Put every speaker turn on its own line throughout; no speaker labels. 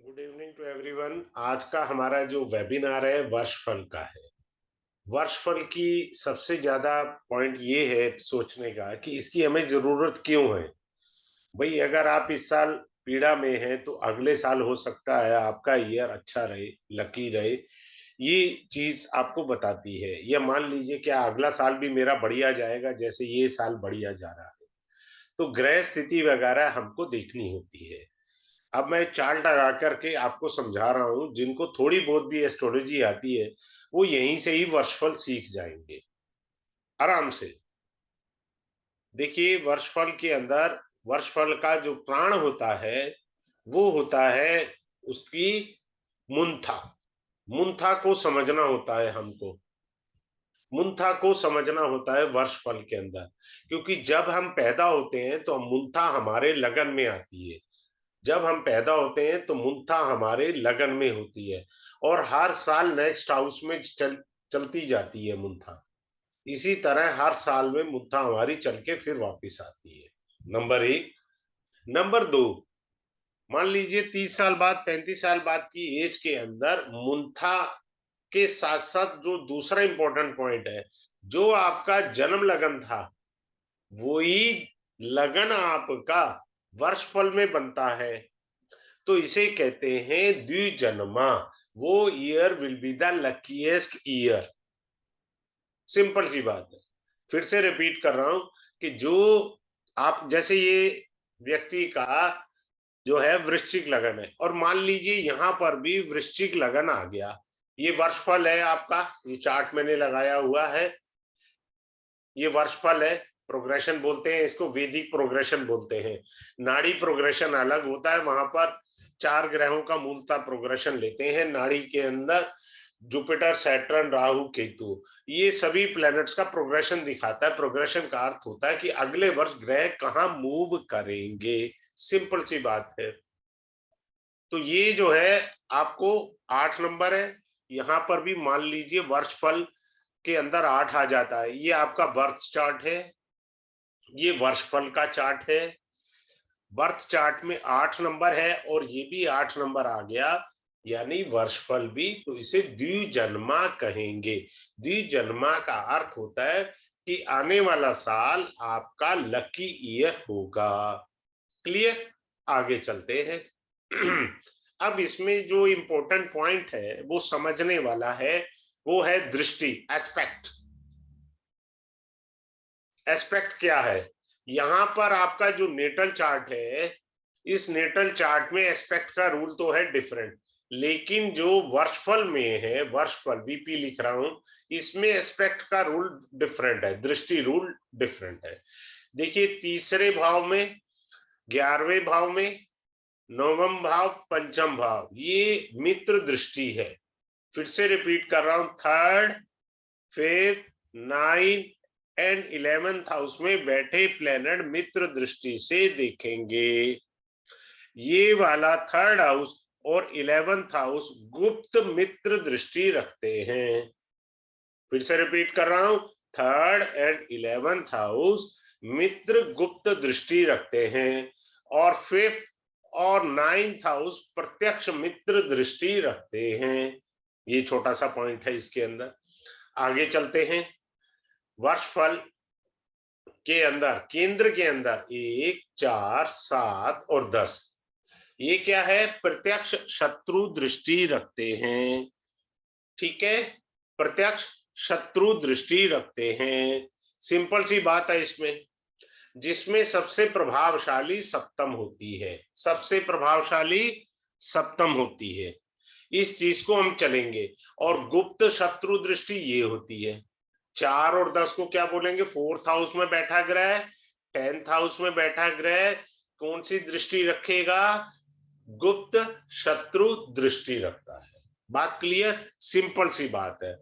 Good evening to everyone. आज का हमारा जो वेबिनार है वर्षफल का है। वर्षफल की सबसे ज्यादा पॉइंट ये है सोचने का कि इसकी हमें जरूरत क्यों है। भाई अगर आप इस साल पीड़ा में हैं तो अगले साल हो सकता है आपका ईयर अच्छा रहे, लकी रहे। ये चीज आपको बताती है। या मान लीजिए क्या अगला साल भी मेरा बढ़िया जाएगा जैसे ये साल बढ़िया जा रहा है। तो ग्रह स्थिति वगैरह हमको देखनी होती है। अब मैं चार्ट लगा करके आपको समझा रहा हूं। जिनको थोड़ी बहुत भी एस्ट्रोलॉजी आती है वो यहीं से ही वर्षफल सीख जाएंगे आराम से। देखिए वर्षफल के अंदर वर्षफल का जो प्राण होता है वो होता है उसकी मुंथा। मुंथा को समझना होता है हमको। मुंथा को समझना होता है वर्षफल के अंदर। क्योंकि जब हम पैदा होते हैं तो मुंथा हमारे लगन में आती है। जब हम पैदा होते हैं तो मुंथा हमारे लगन में होती है और हर साल नेक्स्ट हाउस में चलती जाती है मुंथा। इसी तरह हर साल में मुंथा हमारी चल के फिर वापस आती है। नंबर एक। नंबर दो, मान लीजिए 30 साल बाद 35 साल बाद की एज के अंदर मुंथा के साथ साथ जो दूसरा इंपॉर्टेंट पॉइंट है, जो आपका जन्म लगन था वही लगन आपका वर्षफल में बनता है। तो इसे कहते हैं द्विजन्मा। वो year will be the luckiest year. Simple सी बात है। फिर से रिपीट कर रहा हूं कि जो आप जैसे ये व्यक्ति का जो है वृश्चिक लगन है और मान लीजिए यहां पर भी वृश्चिक लगन आ गया। ये वर्षफल है आपका। ये चार्ट मैंने लगाया हुआ है। ये वर्षफल है। प्रोग्रेशन बोलते हैं इसको, वैदिक प्रोग्रेशन बोलते हैं। नाड़ी प्रोग्रेशन अलग होता है। वहां पर 4 ग्रहों का मूलतः प्रोग्रेशन लेते हैं नाड़ी के अंदर। जुपिटर, सैटर्न, राहु, केतु, ये सभी प्लैनेट्स का प्रोग्रेशन दिखाता है। प्रोग्रेशन का अर्थ होता है कि अगले वर्ष ग्रह कहां मूव करेंगे। सिंपल सी बात है। तो ये जो है आपको 8 नंबर है। यहां पर भी मान लीजिए वर्षफल के अंदर 8 आ जाता है। ये आपका बर्थ चार्ट है। ये वर्षफल का चार्ट है। बर्थ चार्ट में 8 नंबर है और ये भी 8 नंबर आ गया, यानी वर्षफल भी। तो इसे द्विजन्मा कहेंगे। द्विजन्मा का अर्थ होता है कि आने वाला साल आपका लकी ईयर होगा। क्लियर? आगे चलते हैं। अब इसमें जो इंपॉर्टेंट पॉइंट है वो समझने वाला है। वो है दृष्टि, एस्पेक्ट। एस्पेक्ट क्या है? यहां पर आपका जो नेटल चार्ट है, इस नेटल चार्ट में एस्पेक्ट का रूल तो है डिफरेंट। लेकिन जो वर्षफल में है, वर्षफल बीपी लिख रहा हूं, इसमें एस्पेक्ट का रूल डिफरेंट है, दृष्टि रूल डिफरेंट है। देखिए तीसरे भाव में, 11वें भाव में, नवम भाव, पंचम भाव, ये मित्र दृष्टि है। फिर से रिपीट कर रहा हूं, third, fifth, nine and 11th house में बैठे प्लेनेट मित्र दृष्टि से देखेंगे। ये वाला थर्ड हाउस और 11th हाउस गुप्त मित्र दृष्टि रखते हैं। फिर से रिपीट कर रहा हूं, थर्ड एंड 11th हाउस मित्र गुप्त दृष्टि रखते हैं और फिफ्थ और 9th हाउस प्रत्यक्ष मित्र दृष्टि रखते हैं। ये छोटा सा पॉइंट है इसके अंदर। आगे चलते हैं। वर्षफल के अंदर केंद्र के अंदर 1, 4, 7 और 10, ये क्या है? प्रत्यक्ष शत्रु दृष्टि रखते हैं। ठीक है? प्रत्यक्ष शत्रु दृष्टि रखते हैं। सिंपल सी बात है इसमें। जिसमें सबसे प्रभावशाली सप्तम होती है। सबसे प्रभावशाली सप्तम होती है। इस चीज को हम चलेंगे। और गुप्त शत्रु दृष्टि ये होती है। 4 और 10 को क्या बोलेंगे? 4th हाउस में बैठा ग्रह, 10th हाउस में बैठा ग्रह कौन सी दृष्टि रखेगा? गुप्त शत्रु दृष्टि रखता है। बात क्लियर? सिंपल सी बात है।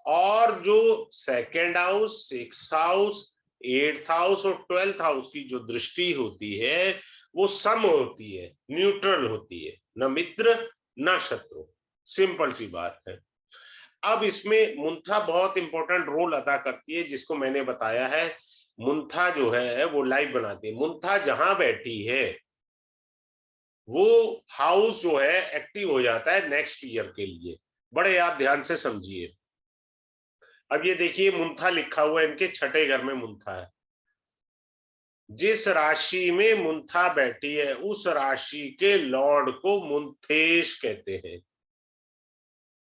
और जो second house, 6th house, 8th house और 12th हाउस की जो दृष्टि होती है वो सम होती है, न्यूट्रल होती है, न मित्र न शत्रु। सिंपल सी बात है। अब इसमें मुंथा बहुत इंपॉर्टेंट रोल अदा करती है, जिसको मैंने बताया है। मुंथा जो है वो लाइव बनाती है। मुंथा जहां बैठी है वो हाउस जो है एक्टिव हो जाता है नेक्स्ट ईयर के लिए। बड़े आप ध्यान से समझिए। अब ये देखिए मुंथा लिखा हुआ है, इनके छठे घर में मुंथा है। जिस राशि में मुंथा बैठी है उस राशि के लॉर्ड को मुंथेश कहते हैं।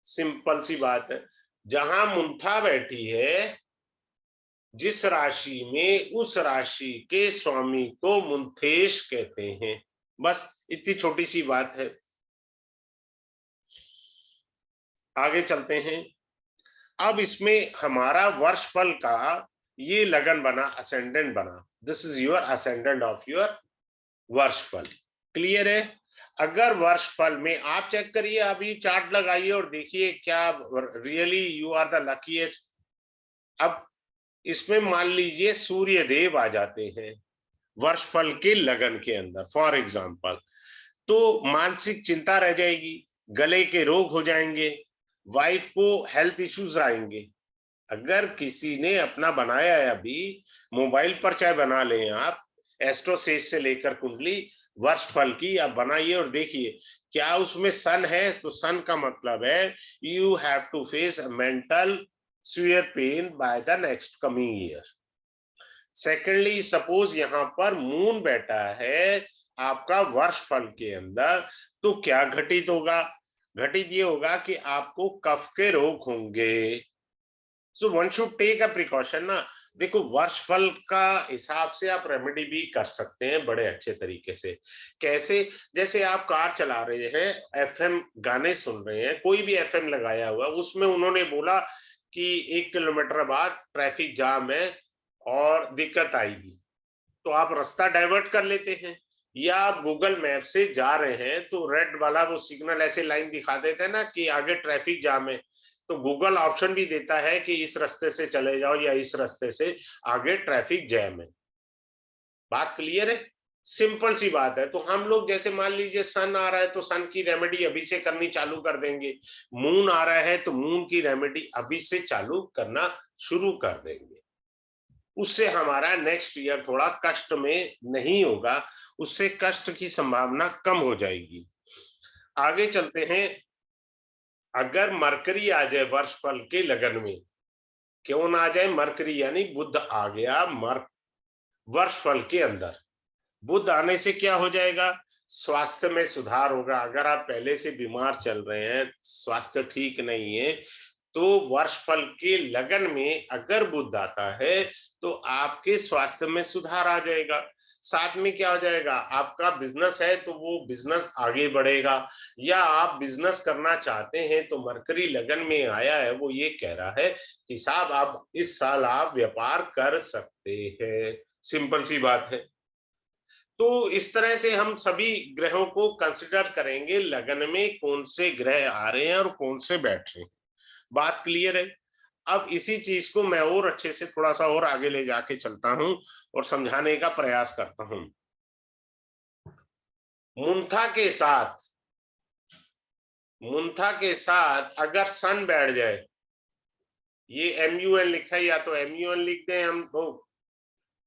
सिंपल सी बात है। जहां मुंथा बैठी है जिस राशि में उस राशि के स्वामी को मुंथेश कहते हैं। बस इतनी छोटी सी बात है। आगे चलते हैं। अब इसमें हमारा वर्षफल का ये लगन बना, असेंडेंट बना। This is your ascendant of your वर्षफल। क्लियर है? अगर वर्षफल में आप चेक करिए, अभी चार्ट लगाइए और देखिए क्या really you are the luckiest. अब इसमें मान लीजिए सूर्य देव आ जाते हैं वर्षफल के लगन के अंदर फॉर एग्जाम्पल, तो मानसिक चिंता रह जाएगी, गले के रोग हो जाएंगे, वाइफ को हेल्थ इश्यूज आएंगे। अगर किसी ने अपना बनाया है अभी, मोबाइल पर चाहे बना लें आप, एस्ट्रोसेज से लेकर कुंडली वर्षफल की आप बनाइए और देखिए क्या उसमें सन है, तो सन का मतलब है you have to face mental severe pain by the next coming year. Secondly suppose यहां पर मून बैठा है आपका वर्षफल के अंदर, तो क्या घटित होगा? घटित ये होगा कि आपको कफ के रोग होंगे। So one should take a precaution ना। देखो वर्षफल का हिसाब से आप रेमेडी भी कर सकते हैं बड़े अच्छे तरीके से। कैसे? जैसे आप कार चला रहे हैं, एफएम गाने सुन रहे हैं, कोई भी एफएम लगाया हुआ, उसमें उन्होंने बोला कि 1 किलोमीटर बाद ट्रैफिक जाम है और दिक्कत आएगी, तो आप रास्ता डाइवर्ट कर लेते हैं। या आप गूगल मैप से जा रहे हैं तो रेड वाला वो सिग्नल ऐसे लाइन दिखा देते हैं ना कि आगे ट्रैफिक जाम है, तो गूगल ऑप्शन भी देता है कि इस रास्ते से चले जाओ या इस रास्ते से, आगे ट्रैफिक जैम है। बात क्लियर है? सिंपल सी बात है। तो हम लोग जैसे मान लीजिए सन आ रहा है तो सन की रेमेडी अभी से करनी चालू कर देंगे, मून आ रहा है तो मून की रेमेडी अभी से चालू करना शुरू कर देंगे। उससे हमारा नेक्स्ट ईयर थोड़ा कष्ट में नहीं होगा, उससे कष्ट की संभावना कम हो जाएगी। आगे चलते हैं। अगर मरकरी आ जाए वर्षफल के लगन में, क्यों ना आ जाए? मरकरी यानी बुध आ गया वर्षफल के अंदर। बुध आने से क्या हो जाएगा? स्वास्थ्य में सुधार होगा। अगर आप पहले से बीमार चल रहे हैं, स्वास्थ्य ठीक नहीं है, तो वर्षफल के लगन में अगर बुध आता है तो आपके स्वास्थ्य में सुधार आ जाएगा। साथ में क्या हो जाएगा? आपका बिजनेस है तो वो बिजनेस आगे बढ़ेगा, या आप बिजनेस करना चाहते हैं तो मरकरी लगन में आया है, वो ये कह रहा है कि साहब आप इस साल आप व्यापार कर सकते हैं। सिंपल सी बात है। तो इस तरह से हम सभी ग्रहों को कंसिडर करेंगे, लगन में कौन से ग्रह आ रहे हैं और कौन से बैठ रहे हैं। बात क्लियर है? अब इसी चीज को मैं और अच्छे से थोड़ा सा और आगे ले जाके चलता हूं और समझाने का प्रयास करता हूं। मुंथा के साथ मुंथा के साथ अगर सन बैठ जाए, ये MUN लिखा है, या तो MUN लिख दें हम लोग।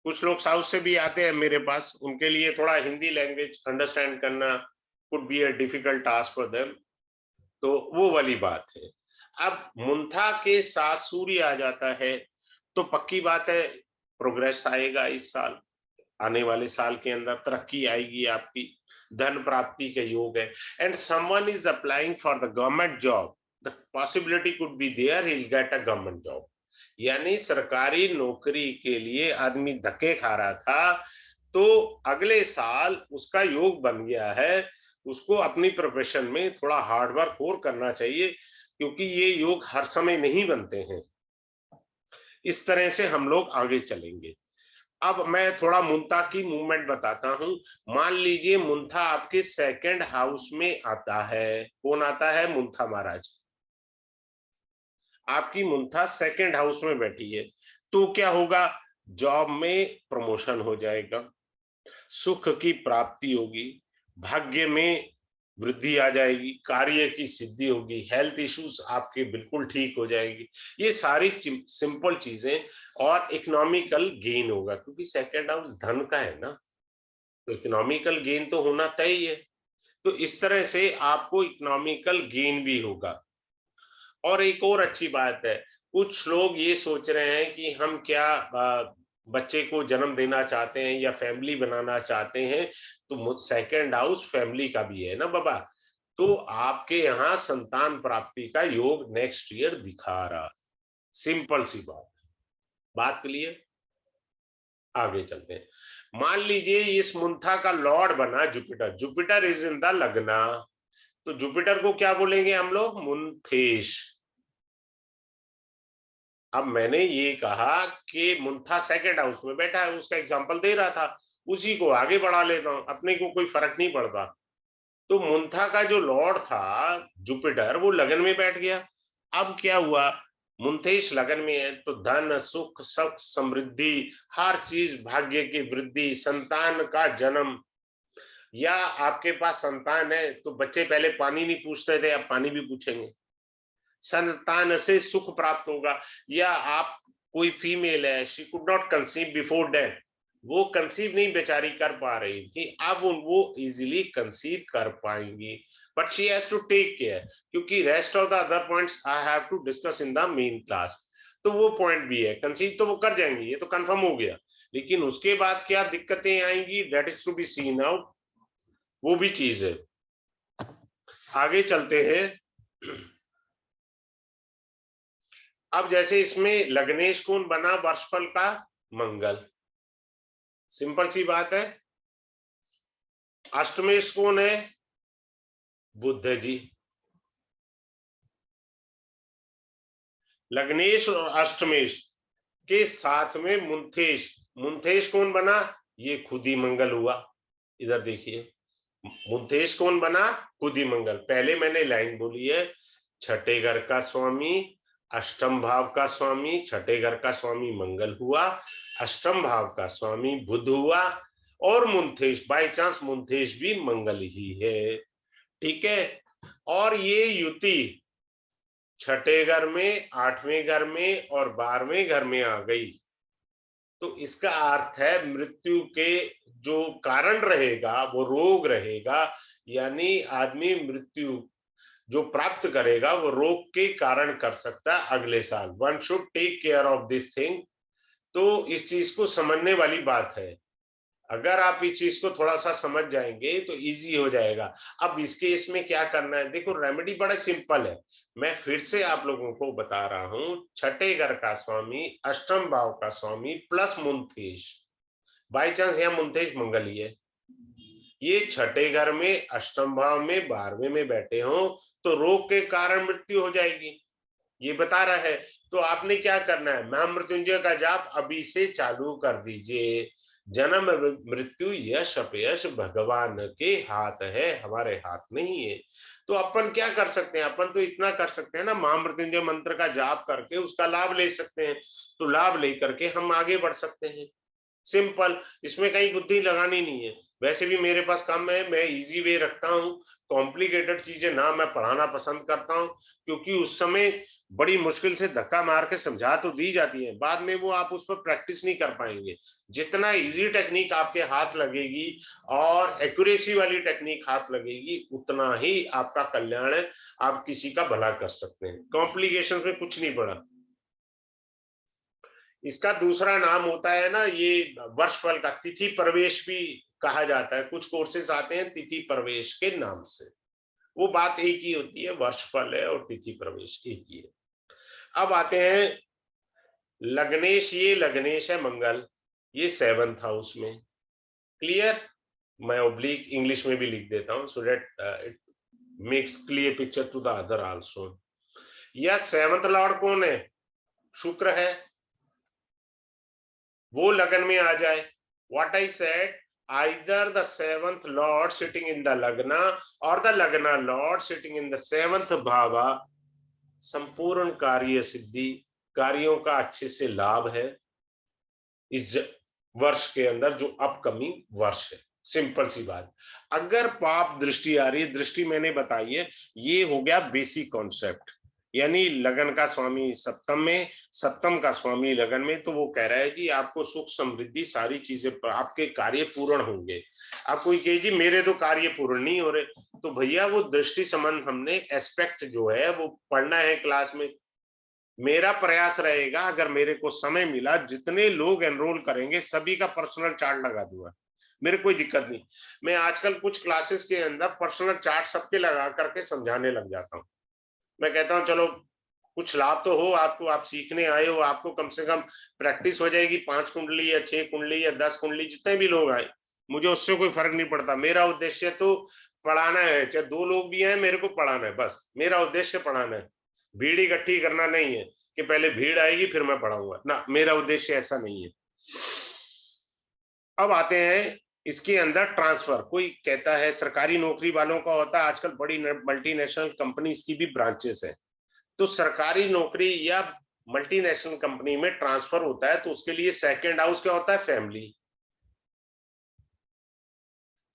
कुछ लोग साउथ से भी आते हैं मेरे पास, उनके लिए थोड़ा हिंदी लैंग्वेज अंडरस्टैंड करना could be a difficult task for them, तो वो वाली बात है। अब मुंथा के साथ सूर्य आ जाता है तो पक्की बात है प्रोग्रेस आएगा इस साल। आने वाले साल के अंदर तरक्की आएगी आपकी, धन प्राप्ति के योग है। And someone is applying for the government job, the possibility could be there he will get a government job. यानी सरकारी नौकरी के लिए आदमी धक्के खा रहा था, तो अगले साल उसका योग बन गया है। उसको अपनी प्रोफेशन में थोड़ा हार्डवर्क और करना चाहिए, क्योंकि ये योग हर समय नहीं बनते हैं। इस तरह से हम लोग आगे चलेंगे। अब मैं थोड़ा मुंता की मूवमेंट बताता हूं। मान लीजिए मुंथा आपके सेकंड हाउस में आता है। कौन आता है? मुंथा महाराज। आपकी मुंथा सेकंड हाउस में बैठी है, तो क्या होगा? जॉब में प्रमोशन हो जाएगा, सुख की प्राप्ति होगी, भाग्य में वृद्धि आ जाएगी, कार्य की सिद्धि होगी, हेल्थ इश्यूज आपके बिल्कुल ठीक हो जाएंगी। ये सारी सिंपल चीजें। और इकोनॉमिकल गेन होगा, क्योंकि सेकंड हाउस धन का है ना, तो इकोनॉमिकल गेन तो होना तय ही है। तो इस तरह से आपको इकोनॉमिकल गेन भी होगा। और एक और अच्छी बात है, कुछ लोग ये सोच रहे हैं कि हम क्या बच्चे को जन्म देना चाहते हैं या फैमिली बनाना चाहते हैं, तो सेकंड हाउस फैमिली का भी है ना बाबा, तो आपके यहाँ संतान प्राप्ति का योग नेक्स्ट ईयर दिखा रहा। सिंपल सी बात क्लियर। आगे चलते हैं। मान लीजिए इस मुंथा का लॉर्ड बना Jupiter, Jupiter is in the लग्ना, तो जुपिटर को क्या बोलेंगे हम लोग? मुंथेश। अब मैंने ये कहा कि मुंथा सेकंड हाउस में बैठा है, उसका एग्जांपल दे रहा था, उसी को आगे बढ़ा लेता हूं, अपने को कोई फर्क नहीं पड़ता। तो मुंथा का जो लॉर्ड था जुपिटर, वो लगन में बैठ गया। अब क्या हुआ? मुंथेश लगन में है तो धन सुख सुख समृद्धि, हर चीज, भाग्य की वृद्धि, संतान का जन्म, या आपके पास संतान है तो बच्चे पहले पानी नहीं पूछते थे, अब पानी भी पूछेंगे। संतान से सुख प्राप्त होगा। या आप, कोई फीमेल है, she could not conceive before death, वो कंसीव नहीं बेचारी कर पा रही थी, अब वो इजीली कंसीव कर पाएंगी, but she has to take care, क्योंकि rest of the other points I have to discuss in the main class. तो वो पॉइंट भी है, कंसीव तो वो कर जाएंगी, ये तो कंफर्म हो गया, लेकिन उसके बाद क्या दिक्कतें आएंगी, that is to be seen out, वो भी चीज है। आगे चलते हैं। अब जैसे इसमें लग्नेश कौन बना? वर्षफल का मंगल, सिंपल सी बात है। अष्टमेश कौन है? बुध जी। लग्नेश और अष्टमेश के साथ में मुंथेश, मुंथेश कौन बना? ये खुद ही मंगल हुआ। इधर देखिए, मुंथेश कौन बना? खुद ही मंगल। पहले मैंने लाइन बोली है, छठे घर का स्वामी, अष्टम भाव का स्वामी, छठे घर का स्वामी मंगल हुआ, अष्टम भाव का स्वामी बुध हुआ, और मुंथेश, बाय चांस मुंथेश भी मंगल ही है, ठीक है। और ये युति छठे घर में, आठवें घर में और 12वें घर में आ गई, तो इसका अर्थ है मृत्यु के जो कारण रहेगा वो रोग रहेगा, यानी आदमी मृत्यु जो प्राप्त करेगा वो रोग के कारण कर सकता है अगले साल। One should take care of this thing. तो इस चीज को समझने वाली बात है, अगर आप इस चीज को थोड़ा सा समझ जाएंगे तो इजी हो जाएगा। अब इसके इसमें क्या करना है, देखो रेमेडी बड़ा सिंपल है, मैं फिर से आप लोगों को बता रहा हूं। छठे घर का स्वामी, अष्टम भाव का स्वामी प्लस मुंथेश, बाई चांस यहाँ मुंथेश मंगल ही है, ये छठे घर में, अष्टम भाव में, 12वें में बैठे हो तो रोग के कारण मृत्यु हो जाएगी, ये बता रहा है। तो आपने क्या करना है, महामृत्युंजय का जाप अभी से चालू कर दीजिए। जन्म मृत्यु यश अपयश भगवान के हाथ है, हमारे हाथ नहीं है। तो अपन क्या कर सकते हैं, अपन तो इतना कर सकते हैं ना, महामृत्युंजय मंत्र का जाप करके उसका लाभ ले सकते हैं, तो लाभ लेकर के हम आगे बढ़ सकते हैं। सिंपल, इसमें कहीं बुद्धि लगानी नहीं है। वैसे भी मेरे पास कम है, मैं इजी वे रखता हूँ, कॉम्प्लिकेटेड चीजें ना मैं पढ़ाना पसंद करता हूँ, क्योंकि उस समय बड़ी मुश्किल से धक्का मार के समझा तो दी जाती है, बाद में वो आप उस पर प्रैक्टिस नहीं कर पाएंगे। जितना इजी टेक्निक आपके हाथ लगेगी और एक्यूरेसी वाली टेक्निक हाथ लगेगी, उतना ही आपका कल्याण है, आप किसी का भला कर सकते हैं। कॉम्प्लिकेशन में कुछ नहीं पड़ा। इसका दूसरा नाम होता है ना, ये वर्षफल का तिथि प्रवेश भी कहा जाता है, कुछ कोर्सेज आते हैं तिथि प्रवेश के नाम से, वो बात एक ही होती है, वर्षफल है और तिथि प्रवेश एक ही है। अब आते हैं लग्नेश, ये लग्नेश है मंगल, ये 7th हाउस में, क्लियर। मैं ओब्लिक इंग्लिश में भी लिख देता हूं so that it makes clear picture to the other also. या 7th लॉर्ड कौन है? शुक्र है, वो लगन में आ जाए। What I said, either the 7th lord sitting in the lagna or the lagna lord sitting in the 7th bhava, संपूर्ण कार्य सिद्धि, कार्यों का अच्छे से लाभ है इस वर्ष के अंदर, जो अपकमिंग वर्ष है। सिंपल सी बात। अगर पाप दृष्टि आ रही है, दृष्टि मैंने बताई है, ये हो गया बेसिक कॉन्सेप्ट, यानी लगन का स्वामी सप्तम में, सप्तम का स्वामी लगन में, तो वो कह रहा है जी आपको सुख समृद्धि सारी चीजें, आपके कार्य पूर्ण होंगे। आप कोई कहे जी मेरे तो कार्य पूर्ण नहीं हो रहे, तो भैया वो दृष्टि संबंध हमने एस्पेक्ट जो है वो पढ़ना है क्लास में। मेरा प्रयास रहेगा अगर मेरे को समय मिला जितने लोग एनरोल करेंगे सभी का पर्सनल चार्ट लगा दूंगा, मेरे कोई दिक्कत नहीं। मैं आजकल कुछ क्लासेस के अंदर पर्सनल चार्ट सबके लगा करके समझाने लग जाता हूँ। मैं कहता हूँ चलो कुछ लाभ तो हो आपको, आप सीखने आए हो, आपको कम से कम प्रैक्टिस हो जाएगी। 5 कुंडली या 6 कुंडली या 10 कुंडली जितने भी लोग आए, मुझे उससे कोई फर्क नहीं पड़ता। मेरा उद्देश्य तो पढ़ाना है, चाहे 2 लोग भी आए मेरे को पढ़ाना है, बस मेरा उद्देश्य पढ़ाना है। भीड़ इकट्ठी करना नहीं है कि पहले भीड़ आएगी फिर मैं पढ़ाऊंगा ना, मेरा उद्देश्य ऐसा नहीं है। अब आते हैं इसके अंदर ट्रांसफर। कोई कहता है सरकारी नौकरी वालों का होता है, आजकल बड़ी मल्टीनेशनल कंपनीज की भी ब्रांचेस है, तो सरकारी नौकरी या मल्टीनेशनल कंपनी में ट्रांसफर होता है तो उसके लिए सेकंड हाउस क्या होता है? फैमिली।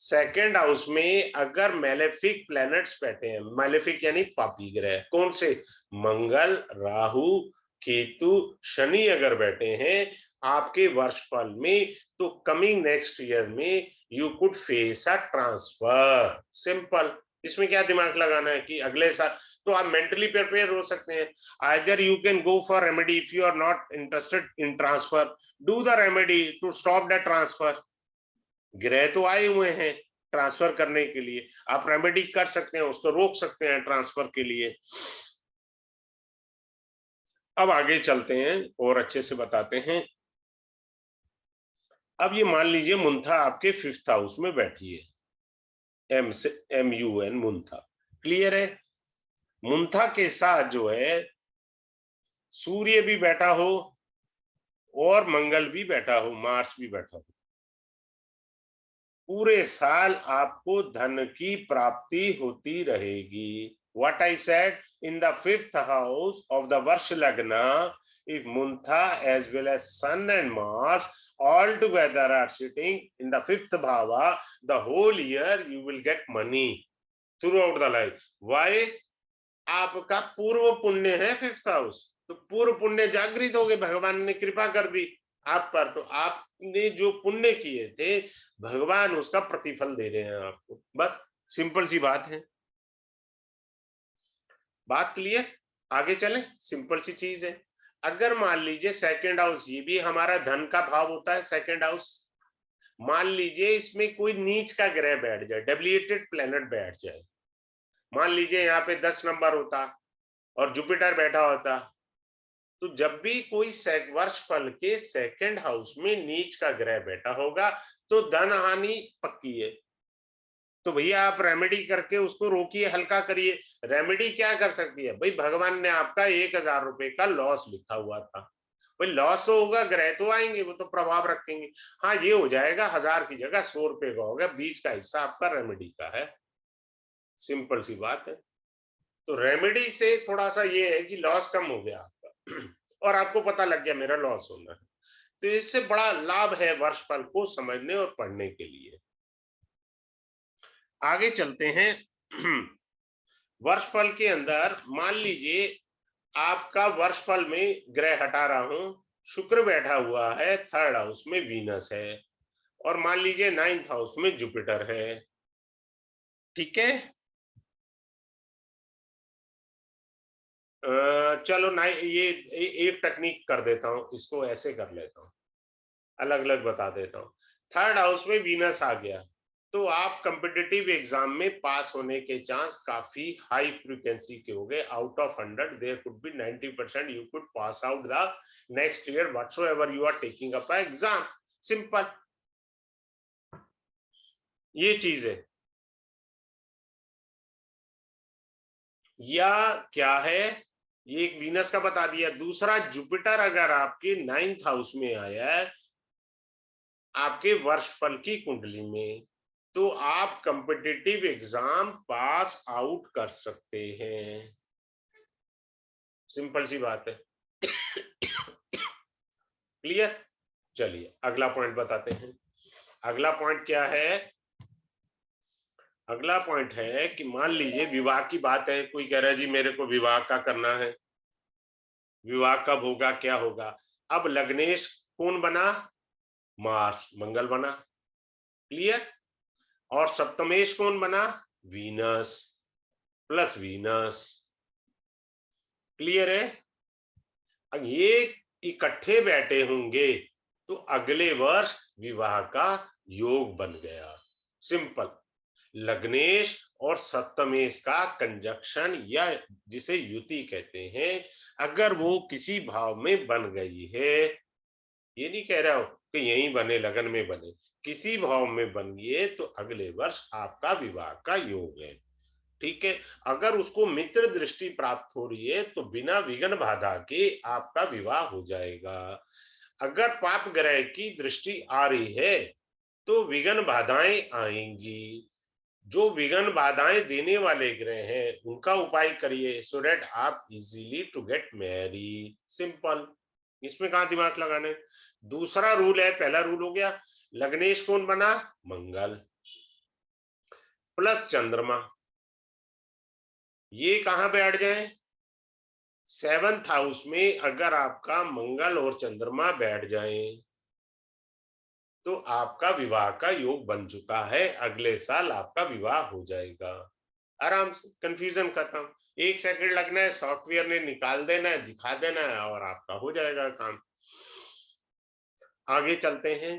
सेकंड हाउस में अगर मैलेफिक प्लैनेट्स बैठे हैं, मैलेफिक यानी पापी ग्रह, कौन से? मंगल, राहु, केतु, शनि अगर बैठे हैं आपके वर्षफल में, तो कमिंग नेक्स्ट ईयर में you could face a transfer. Simple. इसमें क्या दिमाग लगाना है कि अगले साल तो आप मेंटली प्रिपेयर हो सकते हैं। Either you can go for remedy if you are not interested in transfer, do the remedy to stop the transfer. ग्रह तो आए हुए हैं ट्रांसफर करने के लिए, आप रेमेडी कर सकते हैं, उसको रोक सकते हैं ट्रांसफर के लिए। अब आगे चलते हैं और अच्छे से बताते हैं। अब ये मान लीजिए मुंथा आपके 5th हाउस में बैठी है, एम से MUN मुंथा। क्लियर है? मुंथा के साथ जो है सूर्य भी बैठा हो और मंगल भी बैठा हो, मार्स भी बैठा हो, पूरे साल आपको धन की प्राप्ति होती रहेगी। What I said, in the 5th house of the Varsh Lagna, if Muntha as well as Sun and Mars all together are sitting in the 5th bhava, the whole year you will get money throughout the life. Why? आपका पूर्व पुण्य है 5th house, तो पूर्व पुण्य जागृत हो गए, भगवान ने कृपा कर दी आप पर, तो आपने जो पुण्य किए थे भगवान उसका प्रतिफल दे रहे हैं आपको। बस सिंपल सी बात है। बात क्लियर? आगे चलें। सिंपल सी चीज है। अगर मान लीजिए सेकंड हाउस, ये भी हमारा धन का भाव होता है सेकंड हाउस, मान लीजिए इसमें कोई नीच का ग्रह बैठ जाए, डेविएटेड प्लेनेट बैठ जाए, मान लीजिए यहाँ पे 10 नंबर होता और जुपिटर बैठा होता, तो जब भी कोई वर्ष फल के सेकंड हाउस में नीच का ग्रह बैठा होगा तो धन हानि पक्की है। तो भैया आप रेमेडी करके उसको रोकिए, हल्का करिए। रेमेडी क्या कर सकती है भाई? भगवान ने आपका 1000 रुपए का लॉस लिखा हुआ था, भाई लॉस तो होगा, ग्रह तो आएंगे, वो तो प्रभाव रखेंगे। हाँ ये हो जाएगा 1000 की जगह 100 रुपए का होगा, बीच का हिस्सा आपका रेमेडी का है। सिंपल सी बात है। तो रेमेडी से थोड़ा सा ये है कि लॉस कम हो गया आपका और आपको पता लग गया मेरा लॉस होना है, तो इससे बड़ा लाभ है वर्षफल को समझने और पढ़ने के लिए। आगे चलते हैं। वर्षफल के अंदर मान लीजिए आपका वर्षफल में ग्रह हटा रहा हूं, शुक्र बैठा हुआ है 3rd हाउस में, वीनस है, और मान लीजिए 9th हाउस में जुपिटर है। ठीक है, चलो ना, ये एक टेक्निक कर देता हूं, इसको ऐसे कर लेता हूं, अलग अलग बता देता हूं। 3rd हाउस में वीनस आ गया तो आप कॉम्पिटिटिव एग्जाम में पास होने के चांस काफी हाई फ्रीक्वेंसी के हो गए। Out of 100 there could be 90% you could pass out the next year whatsoever you are taking up exam. Simple, ये चीज है। या क्या है, ये एक वीनस का बता दिया। दूसरा, जुपिटर अगर आपके 9th हाउस में आया है आपके वर्षफल की कुंडली में, तो आप कॉम्पिटिटिव एग्जाम पास आउट कर सकते हैं। सिंपल सी बात है। क्लियर? चलिए अगला पॉइंट बताते हैं। अगला पॉइंट क्या है? अगला पॉइंट है कि मान लीजिए विवाह की बात है, कोई कह रहा है जी मेरे को विवाह का करना है, विवाह कब होगा, क्या होगा? अब लग्नेश कौन बना? मार्स, मंगल बना। क्लियर? और सप्तमेश कौन बना? Venus plus Venus. क्लियर है? अब ये इकट्ठे बैठे होंगे तो अगले वर्ष विवाह का योग बन गया। सिंपल। लग्नेश और सप्तमेश का कंजक्शन या जिसे युति कहते हैं, अगर वो किसी भाव में बन गई है, ये नहीं कह रहा हो कि यहीं बने, लगन में बने, किसी भाव में बन गई तो अगले वर्ष आपका विवाह का योग है। ठीक है। अगर उसको मित्र दृष्टि प्राप्त हो रही है तो बिना विघ्न बाधा के आपका विवाह हो जाएगा। अगर पाप ग्रह की दृष्टि आ रही है तो विघ्न बाधाएं आएंगी। जो विघ्न बाधाएं देने वाले ग्रह हैं उनका उपाय करिए, सो दैट आप easily to get marry. Simple. इसमें कहां दिमाग लगाने। दूसरा रूल है, पहला रूल हो गया, लग्नेश कौन बना? मंगल प्लस चंद्रमा। ये कहां बैठ जाए? 7th हाउस में अगर आपका मंगल और चंद्रमा बैठ जाए तो आपका विवाह का योग बन चुका है, अगले साल आपका विवाह हो जाएगा आराम से। कंफ्यूजन खत्म। 1 सेकंड लगना है, सॉफ्टवेयर ने निकाल देना है, दिखा देना है और आपका हो जाएगा काम। आगे चलते हैं।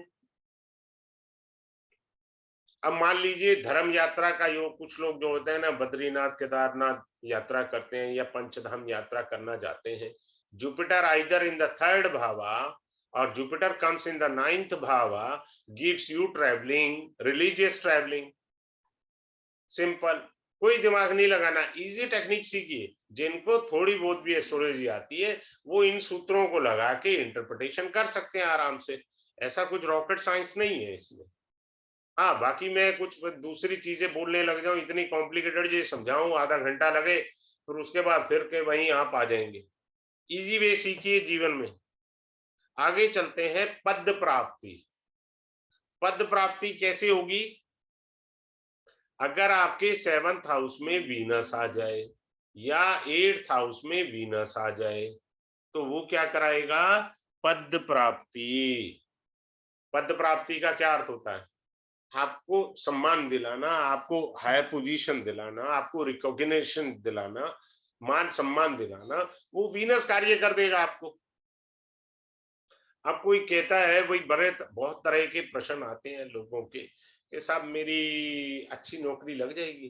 अब मान लीजिए धर्म यात्रा का योग, कुछ लोग जो होते हैं ना बद्रीनाथ केदारनाथ यात्रा करते हैं या पंचधाम यात्रा करना चाहते हैं। Jupiter either in the 3rd bhava और Jupiter comes in the 9th bhava, gives you travelling, religious travelling. Simple. कोई दिमाग नहीं लगाना, इजी टेक्निक सीखिए। जिनको थोड़ी बहुत भी एस्ट्रोलॉजी आती है वो इन सूत्रों को लगा के इंटरप्रिटेशन कर सकते हैं आराम से। ऐसा कुछ रॉकेट साइंस नहीं है इसमें। हाँ, बाकी मैं कुछ दूसरी चीजें बोलने लग जाऊं, इतनी कॉम्प्लिकेटेड जो समझाऊं आधा घंटा लगे, फिर उसके बाद फिर के वहीं आप आ जाएंगे। इजी वे सीखिए जीवन में। आगे चलते हैं। पद प्राप्ति। पद प्राप्ति कैसे होगी? अगर आपके 7th हाउस में वीनस आ जाए या 8th हाउस में वीनस आ जाए तो वो क्या कराएगा? पद प्राप्ति। पद प्राप्ति का क्या अर्थ होता है? आपको सम्मान दिलाना, आपको हायर पोजीशन दिलाना, आपको रिकॉग्निशन दिलाना, मान सम्मान दिलाना, वो वीनस कार्य कर देगा आपको। अब कोई कहता है, वही बड़े बहुत तरह के प्रश्न आते हैं लोगों के कि साहब मेरी अच्छी नौकरी लग जाएगी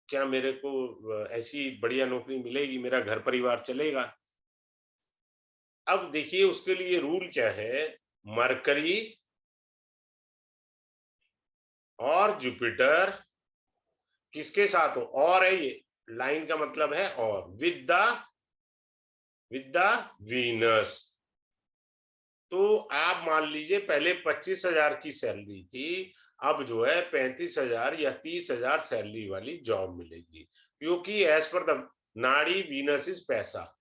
क्या, मेरे को ऐसी बढ़िया नौकरी मिलेगी, मेरा घर परिवार चलेगा? अब देखिए उसके लिए रूल क्या है। मरकरी और जुपिटर किसके साथ हो? और है ये, लाइन का मतलब है और, विद द वीनस। तो आप मान लीजिए पहले 25,000 की सैलरी थी, अब जो है 35,000 या 30,000 सैलरी वाली जॉब मिलेगी, क्योंकि as per the nadi Venus is paisa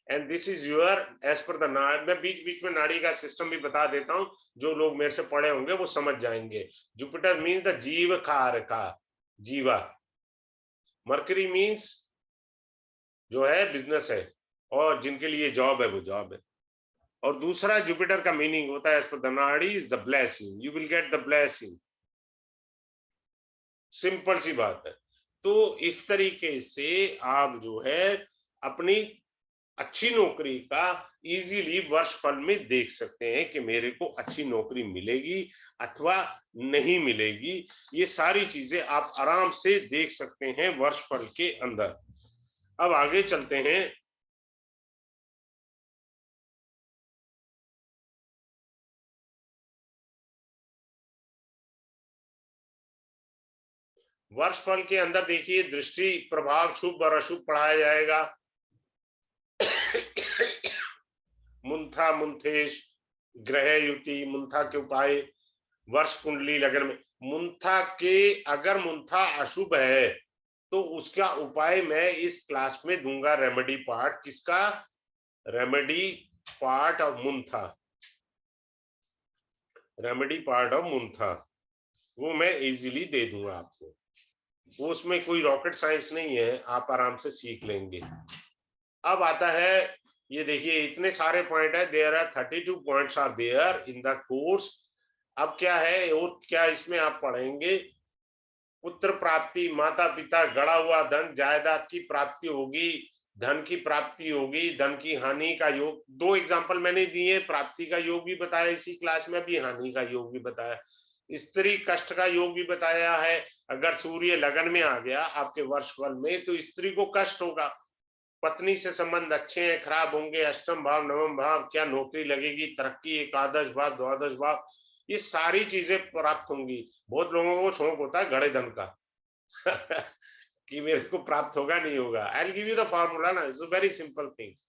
and this is your as per the nadi. मैं बीच बीच में नाड़ी का सिस्टम भी बता देता हूं, जो लोग मेरे से पढ़े होंगे वो समझ जाएंगे। जुपिटर मीन्स द जीव कार का जीवा। मरकरी मीन्स जो है बिजनेस है, और जिनके लिए जॉब है वो जॉब है। और दूसरा जुपिटर का मीनिंग होता है as per the nadi is the blessing, you will get the blessing. Simple सी बात है। तो इस तरीके से आप जो है अपनी अच्छी नौकरी का इजीली वर्ष फल में देख सकते हैं कि मेरे को अच्छी नौकरी मिलेगी अथवा नहीं मिलेगी। ये सारी चीजें आप आराम से देख सकते हैं वर्ष फल के अंदर। अब आगे चलते हैं। वर्ष फल के अंदर देखिए दृष्टि प्रभाव शुभ और अशुभ पढ़ाया जाएगा। मुंथा मुंथेश ग्रह युति, मुंथा के उपाय वर्ष कुंडली लगन में। मुंथा के अगर मुंथा अशुभ है तो उसका उपाय मैं इस क्लास में दूंगा। रेमेडी पार्ट किसका? Remedy part of Muntha, remedy part of Muntha, वो मैं इजीली दे दूंगा आपको। वो उसमें कोई रॉकेट साइंस नहीं है, आप आराम से सीख लेंगे। अब आता है, ये देखिए इतने सारे पॉइंट है, there are 32 points are there in the course. अब क्या है और क्या इसमें आप पढ़ेंगे? पुत्र प्राप्ति, माता पिता, गड़ा हुआ धन, जायदाद की प्राप्ति होगी, धन की प्राप्ति होगी, धन की हानि का योग। 2 एग्जांपल मैंने दिए, प्राप्ति का योग भी बताया इसी क्लास में, अभी हानि का योग भी बताया, स्त्री कष्ट का योग भी बताया है। अगर सूर्य लगन में आ गया आपके वर्षफल में तो स्त्री को कष्ट होगा, पत्नी से संबंध अच्छे हैं खराब होंगे, अष्टम भाव नवम भाव, क्या नौकरी लगेगी, तरक्की, एकादश भाव द्वादश भाव, ये सारी चीजें प्राप्त होंगी। बहुत लोगों को शौक होता है घड़े धन का कि मेरे को प्राप्त होगा नहीं होगा। I will give you the formula ना, it's a very simple things.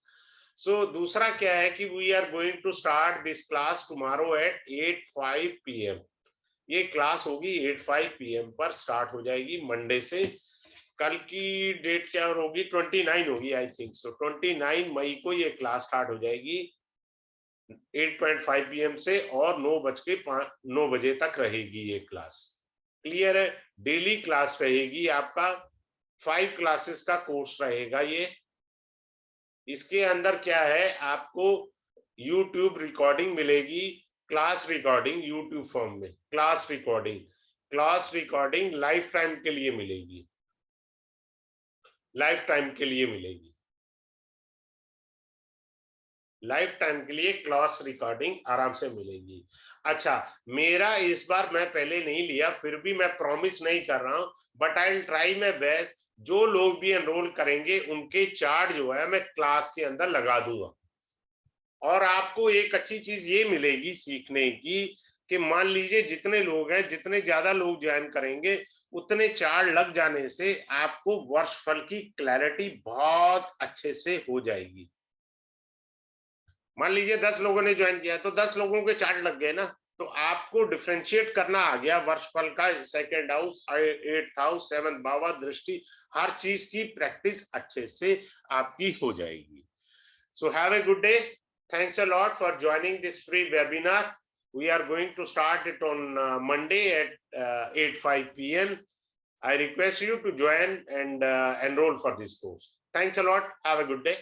So दूसरा क्या है कि we are going to start this class tomorrow at 8:05 PM। ये क्लास होगी 8:05 PM पर स्टार्ट हो जाएगी मंडे से। कल की डेट क्या होगी, 29 होगी आई थिंक सो। 29 मई को ये क्लास स्टार्ट हो जाएगी 8:05 PM से, और 9 बजे तक रहेगी ये क्लास। क्लियर है? डेली क्लास रहेगी आपका, 5 क्लासेस का कोर्स रहेगा ये। इसके अंदर क्या है, आपको YouTube रिकॉर्डिंग मिलेगी, क्लास रिकॉर्डिंग YouTube फॉर्म में, क्लास रिकॉर्डिंग लाइफ टाइम के लिए मिलेगी, लाइफ टाइम के लिए मिलेगी, लाइफ टाइम के लिए क्लास रिकॉर्डिंग आराम से मिलेगी। अच्छा, मेरा इस बार मैं पहले नहीं लिया, फिर भी मैं प्रॉमिस नहीं कर रहा हूं, but I will try my best. जो लोग भी एनरोल करेंगे उनके चार्ट जो है मैं क्लास के अंदर लगा दूंगा। और आपको एक अच्छी चीज ये मिलेगी सीखने की कि मान लीजिए जितने लोग हैं, जितने ज्यादा लोग ज्वाइन करेंगे, उतने चार्ट लग जाने से आपको वर्षफल की क्लैरिटी बहुत अच्छे से हो जाएगी। मान लीजिए 10 लोगों ने ज्वाइन किया तो 10 लोगों के चार्ट लग गए ना, तो आपको डिफरेंशिएट करना आ गया वर्षफल का, second house, 8th house, 7th भाव, दृष्टि, हर चीज की प्रैक्टिस अच्छे से आपकी हो जाएगी। So have a good day, thanks a lot for joining this free webinar. We are going to start it on Monday at 8:05 PM. I request you to join and enroll for this course. Thanks a lot, have a good day.